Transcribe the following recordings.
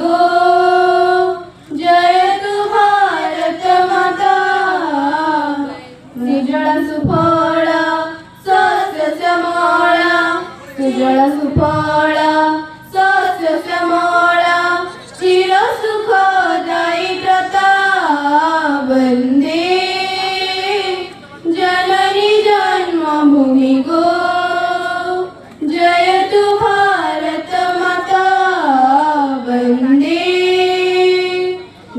गो। जयतु भारत माता सुजला सुफला शस्य श्यामला सुजला सुफला शस्य श्यामला चिर सुखदायी व्रता वंदे जननी जन्मभूमि गो। जयतु भारत माता वंदे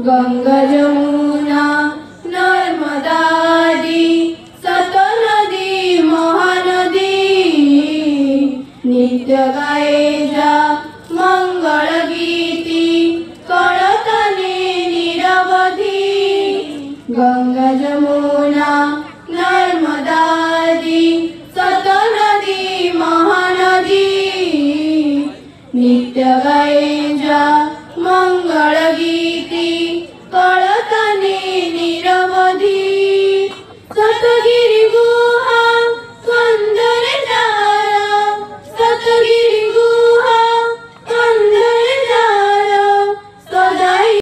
गंगा जमुना नर्मदादी सतनदी महानदी नित्य गाये जा मंगल गीती कळतने निरवधि। गंगा जमुना नर्मदादी सतनदी महानदी नित्य गाये जा मंगल गीती